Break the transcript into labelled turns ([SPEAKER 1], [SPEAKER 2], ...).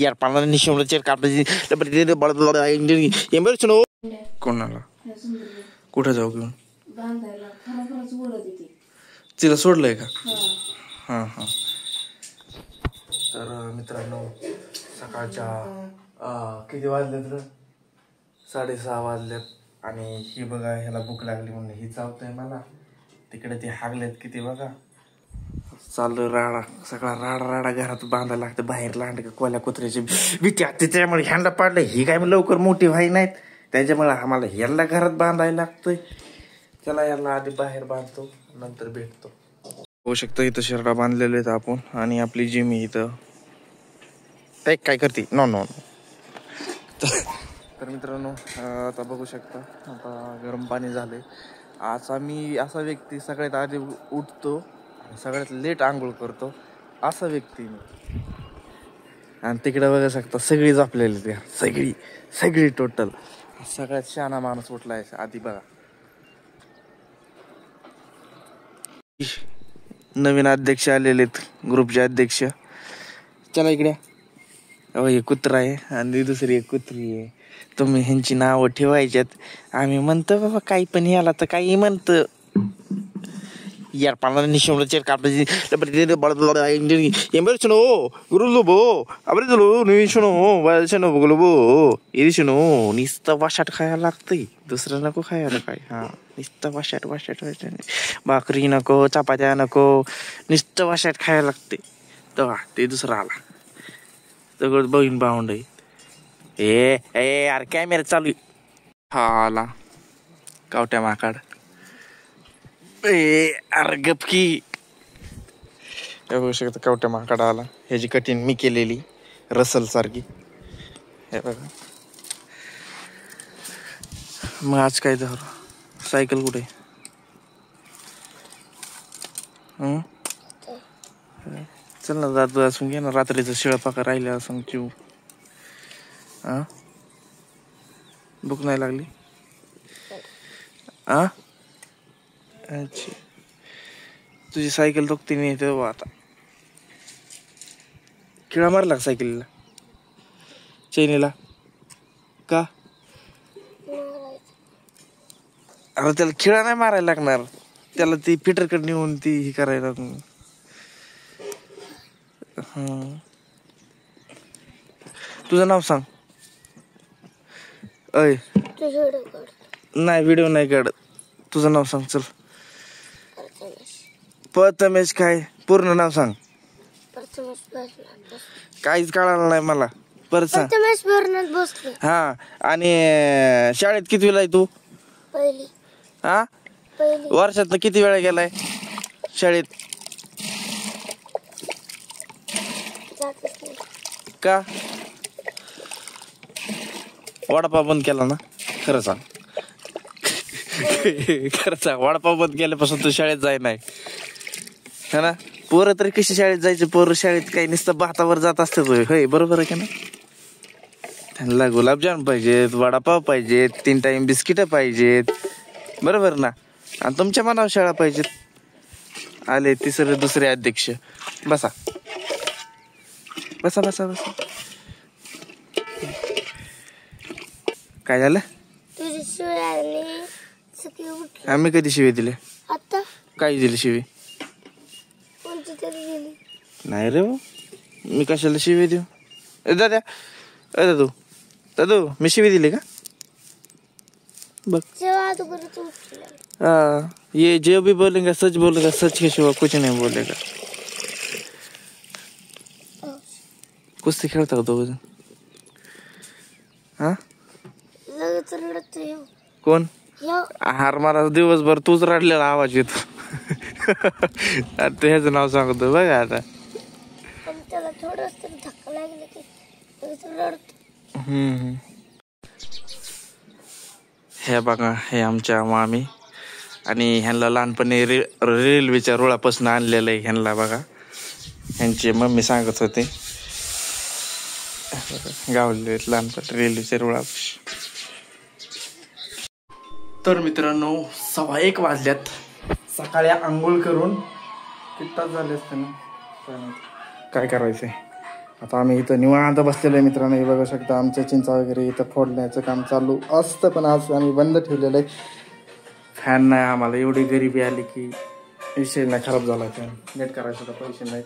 [SPEAKER 1] यार पाला निशोला चेर कापले एम्बेरचनो कोणाला कुठे जाऊ घेऊन तिला सोडलंय का? हां हां. तर मित्रांनो सकाळच्या किती वाजले तर 6:30 वाजलेत आणि ही बघा ह्याला भूक लागली म्हणून ही चावतंय मला. तिकडे ते हागलेत किती बघा. चालू राडा सगळा राडा घरात बांधायला लागतं. बाहेर लांड कोल्या कुत्र्याची भीती असते त्यामुळे ह्यांना पाडलं. ही काय लवकर मोठी व्हाय नाहीत त्याच्यामुळे आम्हाला ह्याला घरात बांधायला लागतंय. चला याला आधी बाहेर बांधतो नंतर भेटतो. होऊ शकतं इथं शिरडा बांधलेले आहेत आपण आणि आपली जिमी इथं काय करते नो. तर मित्रांनो आता बघू शकता आता गरम पाणी झालंय. आज आम्ही असा व्यक्ती सगळ्यात आधी उठतो आणि सगळ्यात लेट आंघोळ करतो असा व्यक्ती मी. आणि तिकडे बघू शकता सगळी झोपलेली त्या सगळी टोटल सगळ्यात शहाणा माणूस उठलाय आधी बघा. नवीन अध्यक्ष आलेलेत ग्रुपचे अध्यक्ष. चला इकडे. हे कुत्रा आहे आणि दुसरी एक कुत्री आहे. तुम्ही ह्यांची नावं ठेवायच्यात. आम्ही म्हणतो बाबा काही पण याला तर काही म्हणतं. यार पाला निशोला चेर कापले एम्बेरचनो गुरुलोबो अबरेलो निशनो वाशनो बगलोबो इरिशनो नुसतं वाशाट खायला लागतंय. दुसरं नको खायला काय. हां नुसतं वाशाट भाकरी नको चपात्या नको नुसतं वाशाट खायला लागते. तेव्हा ते दुसरं आला सगळं बहीण भावंड आहे. ए यार कॅमेरा चालू हा आला कावट्या माकाड. अरे गपकी बघू शकता कावट्या माकाड आला. ह्याची कटिंग मी केलेली रसल सारखी हे बघा. मग आज काय झालं सायकल कुठे चल ना जात असून घे ना. रात्रीचं शिळपाका राहिलं असं चिव भूक नाही लागली अच्छा तुझी सायकल दुखती नाही तेव्हा आता खिळा मारला का सायकलीला चैनीला का? अरे त्याला खिळा नाही मारायला लागणार. त्याला ती फिटरकडे नेऊन ती हे करायला. तुझं नाव सांग. अय नाही व्हिडिओ नाही काढत. तुझं नाव सांग चल. प्रथमेश काय पूर्ण नाव सांग. काहीच कळालं नाही मला. परत सांग. हा आणि शाळेत किती वेळा आहे तू? हा वर्षात किती वेळा गेलाय शाळेत? का वडापाव बंद केला ना? खरं सांग. खरं सांग वडापाव बंद केल्यापासून तू शाळेत जाय नाही है ना? पोरं तरी कशी शाळेत जायचे? पोरं शाळेत काही नुसतं भातावर जात असतात होय बरोबर आहे का ना? त्यांना गुलाबजाम पाहिजेत वडापाव पाहिजेत 3 टाइम बिस्किट पाहिजेत बरोबर ना? आणि तुमच्या मनावर शाळा पाहिजेत. आले तिसरे दुसरे अध्यक्ष. बसा बसा बसा बसा. काय झालं? आम्ही कधी शिवी दिले? आता काय दिले शिवी? नाही रे मी कशाला शिवी देऊ? दादा दादू मी शिवी दिली का बघ? हाँ ये जो भी बोलेगा सच बोलेगा सच के सिवा कुछ नहीं बोलेगा. कुस्ती खेळता का दोघ? हा कोण? हार मारा दिवसभर तूच रडलेला आवाज येतो. तू ह्याचं नाव सांगतो बघा आता. हे बघा हे आमच्या मामी आणि ह्यांना लहानपणी रेल्वेच्या रुळापासून आणलेलं आहे. ह्यांना बघा ह्यांची मम्मी सांगत होते गावले लहानपणी रेल्वेच्या रुळापाशी. तर मित्रांनो 1:15 वाजल्यात. सकाळी आंघोळ करून किती तास झाले असते ना काय करायचंय आता आम्ही इथं निवांत बसलेलो आहे मित्रांनो. हे बघू शकता आमच्या चिंचा वगैरे इथं फोडण्याचं काम चालू असतं, पण आज आम्ही बंद ठेवलेलं आहे. फॅन नाही आम्हाला, एवढी गरिबी आली की विषय नाही, खराब झाला फॅन. नेट करायचं तर पैसे नाहीत.